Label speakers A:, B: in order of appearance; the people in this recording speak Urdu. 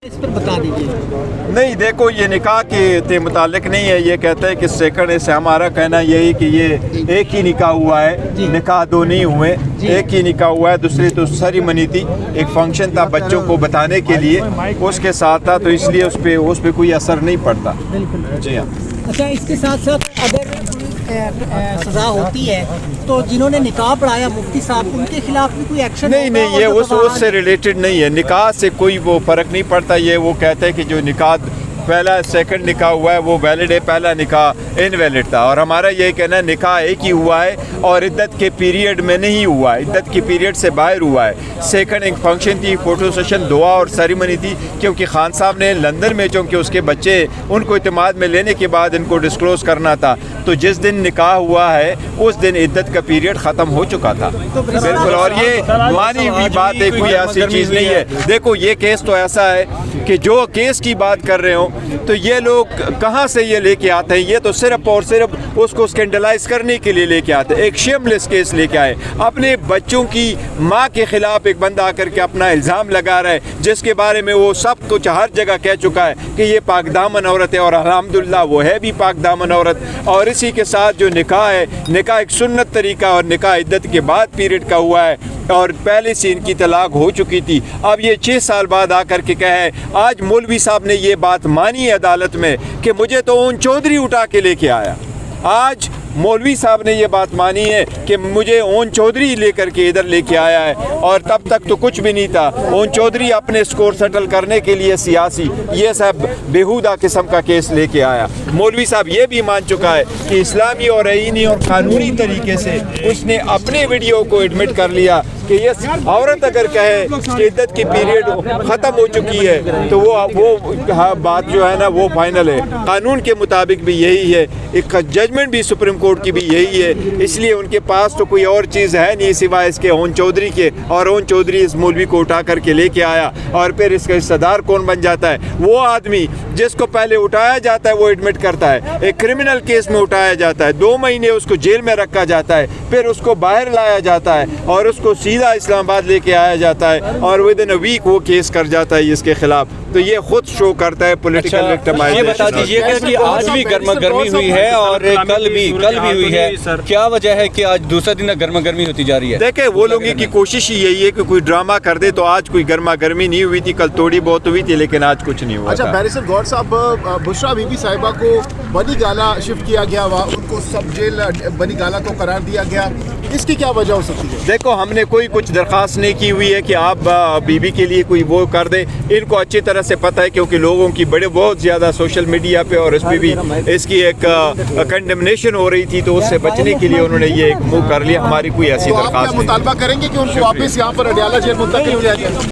A: اس پر بتا دیجیے۔
B: نہیں دیکھو یہ نکاح کے متعلق نہیں ہے، یہ کہتا ہے کہ سیکنڈ سے ہمارا کہنا یہی کہ یہ ایک ہی نکاح ہوا ہے، نکاح دو نہیں ہوئے، ایک ہی نکاح ہوا ہے، دوسری تو سیریمنی تھی، ایک فنکشن تھا بچوں کو بتانے کے لیے، اس کے ساتھ تھا، تو اس لیے اس پہ کوئی اثر نہیں پڑتا۔ جی ہاں۔
A: اچھا، اس کے ساتھ ساتھ اگر سزا ہوتی ہے تو جنہوں نے نکاح پڑھایا مفتی صاحب ان کے خلاف بھی کوئی ایکشن؟
B: نہیں یہ اس سے ریلیٹڈ نہیں ہے، نکاح سے کوئی وہ فرق نہیں پڑتا۔ یہ وہ کہتے ہیں کہ جو نکاح پہلا سیکنڈ نکاح ہوا ہے وہ ویلڈ ہے، پہلا نکاح انویلڈ تھا، اور ہمارا یہ کہنا ہے نکاح ایک ہی ہوا ہے اور عدت کے پیریڈ میں نہیں ہوا ہے، عدت کے پیریڈ سے باہر ہوا ہے۔ سیکنڈ ایک فنکشن تھی، فوٹو سیشن، دعا اور سیریمنی تھی، کیونکہ خان صاحب نے لندن میں چونکہ اس کے بچے ان کو اعتماد میں لینے کے بعد ان کو ڈسکلوز کرنا تھا، تو جس دن نکاح ہوا ہے اس دن عدت کا پیریڈ ختم ہو چکا تھا بالکل، اور یہ مانی ہوئی بات ہے، کوئی ایسی چیز نہیں ہے۔ دیکھو یہ کیس تو ایسا ہے کہ جو کیس کی بات کر رہے ہوں تو یہ لوگ کہاں سے یہ لے کے آتے ہیں؟ یہ تو صرف اور صرف اس کو اسکینڈلائز کرنے کے لیے لے کے آتے ہیں، ایک شیم لیس کیس لے کے آئے، اپنے بچوں کی ماں کے خلاف ایک بندہ آ کر کے اپنا الزام لگا رہا ہے، جس کے بارے میں وہ سب کچھ ہر جگہ کہہ چکا ہے کہ یہ پاک دامن عورت ہے، اور الحمدللہ وہ ہے بھی پاک دامن عورت۔ اور اسی کے ساتھ جو نکاح ہے، نکاح ایک سنت طریقہ اور نکاح عدت کے بعد پیریڈ کا ہوا ہے، اور پہلے سے ان کی طلاق ہو چکی تھی۔ اب یہ 6 سال بعد آ کر کے کہے، آج مولوی صاحب نے یہ بات مانی ہے عدالت میں کہ مجھے تو اون چودھری اٹھا کے لے کے آیا، آج مولوی صاحب نے یہ بات مانی ہے کہ مجھے اون چودھری لے کر کے ادھر لے کے آیا ہے، اور تب تک تو کچھ بھی نہیں تھا۔ اون چودھری اپنے سکور سیٹل کرنے کے لیے سیاسی یہ سب بیہودہ قسم کا کیس لے کے آیا۔ مولوی صاحب یہ بھی مان چکا ہے کہ اسلامی اور آئینی اور قانونی طریقے سے اس نے اپنے ویڈیو کو ایڈمٹ کر لیا کہ یہ عورت اگر کہے کہ عدت کی پیریڈ ختم ہو چکی ہے تو وہ بات جو ہے نا وہ فائنل ہے، قانون کے مطابق بھی یہی ہے، ایک ججمنٹ بھی سپریم کورٹ کی بھی یہی ہے، اس لیے ان کے پاس تو کوئی اور چیز ہے نہیں سوائے اس کے اون چودھری کے، اور اون چودھری اس مولوی کو اٹھا کر کے لے کے آیا، اور پھر اس کا حصہ دار کون بن جاتا ہے؟ وہ آدمی جس کو پہلے اٹھایا جاتا ہے وہ ایڈمٹ کرتا ہے، ایک کرمنل کیس میں اٹھایا جاتا ہے، 2 مہینے اس کو جیل میں رکھا جاتا ہے، پھر اس کو باہر لایا جاتا ہے اور اس کو سیدھا اسلام آباد لے کے آیا جاتا ہے، اور ودن اے ویک وہ کیس کر جاتا ہے اس کے خلاف۔ تو یہ خود شو کرتا ہے پولیٹیکل وکٹمائزیشن۔
C: یہ بتا دیجیے کہ آج بھی گرما گرمی ہوئی ہے اور کل بھی ہوئی ہے، کیا وجہ ہے کہ آج دوسرا دن گرما گرمی ہوتی جا رہی ہے؟
B: دیکھیں وہ لوگوں کی کوشش ہی یہی ہے کہ کوئی ڈرامہ کر دے، تو آج کوئی گرما گرمی نہیں ہوئی تھی، کل تھوڑی بہت ہوئی تھی لیکن آج کچھ نہیں ہوا۔
D: اچھا بیرسٹر گور صاحب، بشرا بی بی صاحبہ کو بنی گالا شفٹ کیا گیا، ان کو سب جیل بنی گالا کو قرار دیا گیا، اس کی کیا وجہ ہو سکتی ہے؟
B: دیکھو ہم نے کوئی کچھ درخواست نہیں کی ہوئی ہے کہ آپ بی بی کے لیے کوئی وہ کر دیں، ان کو اچھی طرح سے پتہ ہے کیونکہ لوگوں کی بہت زیادہ سوشل میڈیا پہ اور اس پہ بھی اس کی ایک کنڈمنیشن ہو رہی تھی، تو اس سے بچنے کے لیے انہوں نے یہ ایک موو کر لیا۔ ہماری کوئی ایسی درخواست نہیں۔
D: مطالبہ کریں گے کہ ان کو واپس یہاں پر اڈیالہ جیل منتقل کیا جائے؟